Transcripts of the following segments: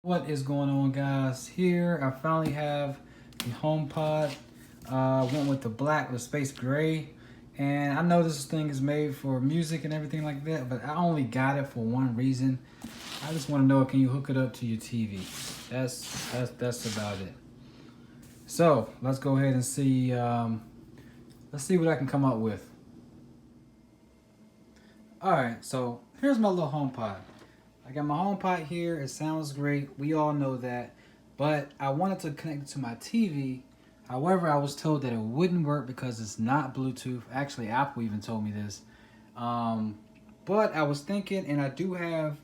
What is going on, guys? Here I finally have the HomePod. Went with the black with space gray, and I know this thing is made for music and everything like that, but I only got it for one reason. I just want to know, can you hook it up to your TV? That's about it. So let's go ahead and see. Let's see what I can come up with. All right, so here's my little HomePod. I got my HomePod here. It sounds great. We all know that. But I wanted to connect it to my TV. However, I was told that it wouldn't work because it's not Bluetooth. Actually, Apple even told me this. Um, but I was thinking, and I do have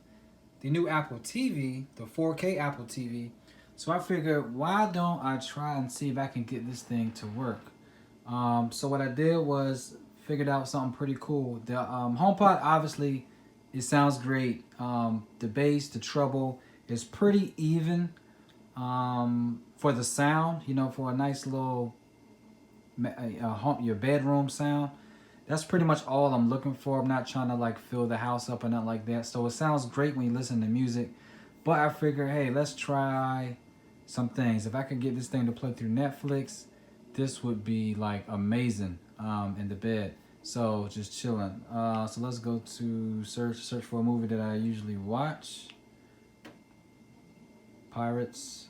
the new Apple TV, the 4K Apple TV. So I figured, why don't I try and see if I can get this thing to work? So what I did was figured out something pretty cool. The HomePod, obviously, it sounds great. The bass, the treble is pretty even for the sound. You know, for a nice little your bedroom sound. That's pretty much all I'm looking for. I'm not trying to like fill the house up or nothing like that. So it sounds great when you listen to music. But I figure, hey, let's try some things. If I could get this thing to play through Netflix, this would be like amazing in the bed. So just chilling. So let's go to search for a movie that I usually watch. Pirates.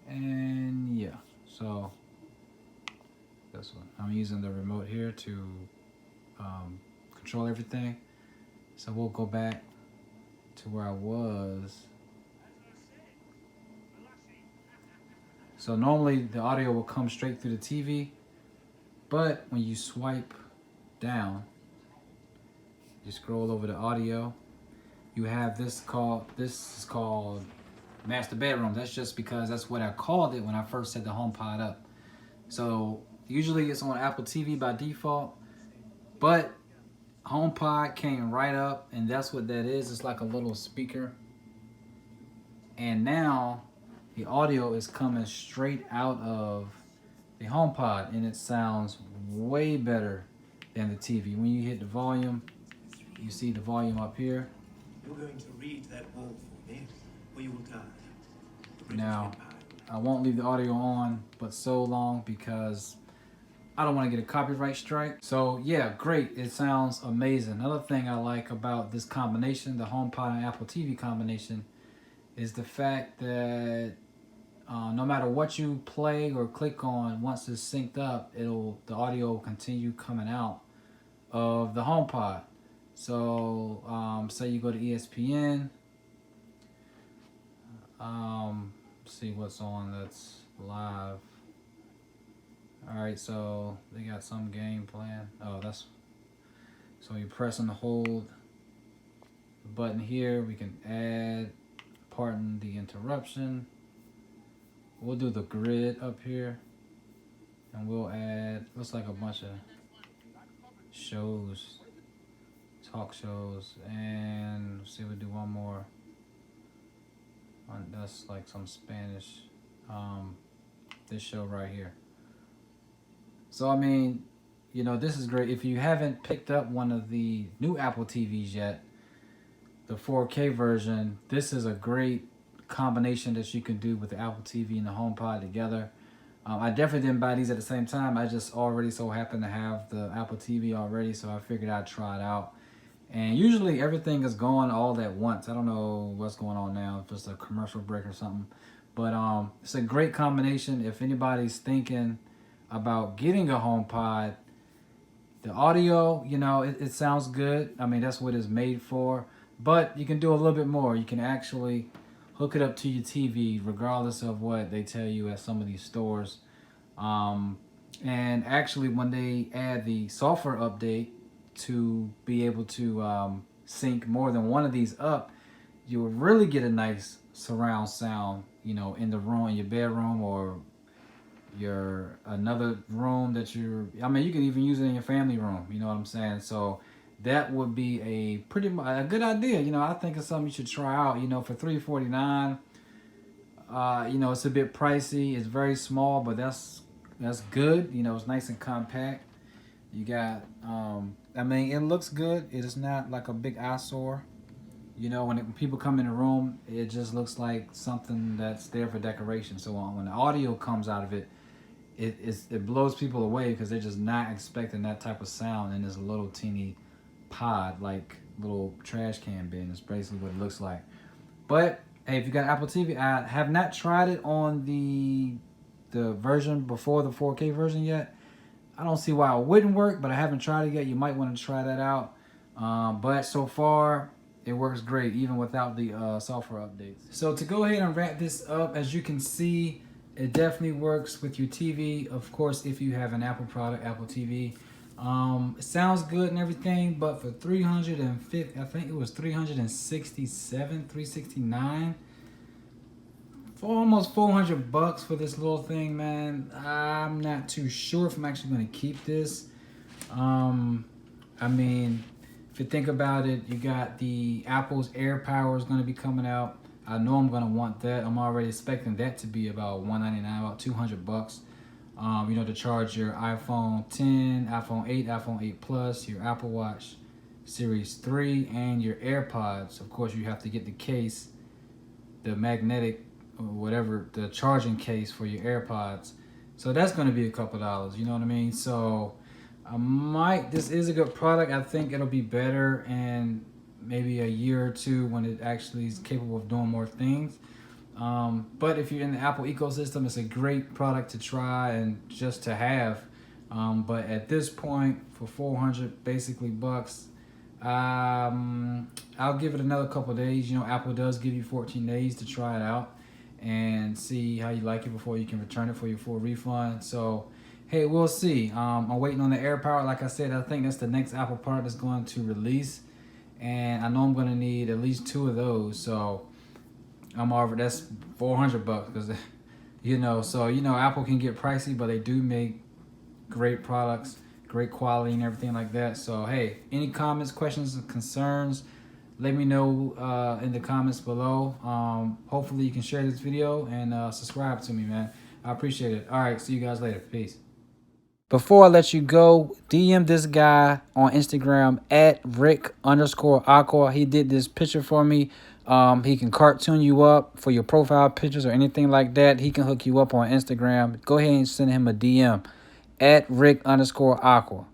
And yeah, so this one. I'm using the remote here to control everything. So we'll go back to where I was. So normally the audio will come straight through the TV, but when you swipe down, you scroll over the audio, you have this is called Master Bedroom. That's just because that's what I called it when I first set the HomePod up. So usually it's on Apple TV by default, but HomePod came right up, and that's what that is. It's like a little speaker. And now the audio is coming straight out of the HomePod, and it sounds way better than the TV. When you hit the volume, you see the volume up here. You're going to read that wall for me, or you will die. Now, I won't leave the audio on but so long because I don't want to get a copyright strike. So yeah, great. It sounds amazing. Another thing I like about this combination, the HomePod and Apple TV combination, is the fact that no matter what you play or click on, once it's synced up, the audio will continue coming out of the HomePod. So say you go to ESPN, see what's on that's live. All right, so they got some game playing. Oh, that's so you press and hold the button here. We can add, pardon the interruption. We'll do the grid up here, and we'll add. Looks like a bunch of shows, talk shows, and see. We'll do one more. That's like some Spanish. This show right here. So I mean, you know, this is great. If you haven't picked up one of the new Apple TVs yet, the 4K version, this is a great combination that you can do with the Apple TV and the HomePod together. I definitely didn't buy these at the same time. I just already so happened to have the Apple TV already, so I figured I'd try it out. And usually everything is going all at once. I don't know what's going on now, if it's a commercial break or something. But it's a great combination. If anybody's thinking about getting a HomePod, the audio, you know, it sounds good. I mean, that's what it's made for. But you can do a little bit more. You can actually hook it up to your TV, regardless of what they tell you at some of these stores. And actually, when they add the software update to be able to sync more than one of these up, you will really get a nice surround sound, you know, in the room, in your bedroom, or your another room that I mean, you can even use it in your family room, you know what I'm saying? So that would be a good idea. You know, I think it's something you should try out. You know, for $349, you know, it's a bit pricey. It's very small, but that's good. You know, it's nice and compact. You got I mean, it looks good. It is not like a big eyesore. You know, when people come in the room, it just looks like something that's there for decoration. So when the audio comes out of it, it blows people away because they're just not expecting that type of sound in this little teeny pod, like little trash can bin. It's basically what it looks like. But hey, if you got Apple TV, I have not tried it on the version before the 4K version yet. I don't see why it wouldn't work, but I haven't tried it yet. You might want to try that out. But so far, it works great, even without the software updates. So to go ahead and wrap this up, as you can see, it definitely works with your TV. Of course, if you have an Apple product, Apple TV. It sounds good and everything, but for 350, I think it was 367, 369, for almost $400 for this little thing, man. I'm not too sure if I'm actually going to keep this. I mean, if you think about it, you got the Apple's AirPower is going to be coming out. I know I'm going to want that. I'm already expecting that to be about $199, about $200. You know, to charge your iPhone 10, iPhone 8, iPhone 8 Plus, your Apple Watch Series 3, and your AirPods. Of course, you have to get the case, the magnetic, or whatever, the charging case for your AirPods. So that's going to be a couple dollars, you know what I mean? So this is a good product. I think it'll be better in maybe a year or two when it actually is capable of doing more things. But if you're in the Apple ecosystem, it's a great product to try and just to have. But at this point, for 400 basically bucks, I'll give it another couple of days. You know, Apple does give you 14 days to try it out and see how you like it before you can return it for your full refund. So hey, we'll see. I'm waiting on the AirPower. Like I said, I think that's the next Apple product that's going to release, and I know I'm going to need at least 2 of those. So I'm already, that's $400 because, you know, so you know Apple can get pricey, but they do make great products, great quality and everything like that. So hey, any comments, questions, and concerns, let me know in the comments below. Hopefully you can share this video and subscribe to me, man. I appreciate it. All right, see you guys later. Peace. Before I let you go, DM this guy on Instagram at Rick_Aqua. He did this picture for me. He can cartoon you up for your profile pictures or anything like that. He can hook you up on Instagram. Go ahead and send him a DM at Rick_Aqua.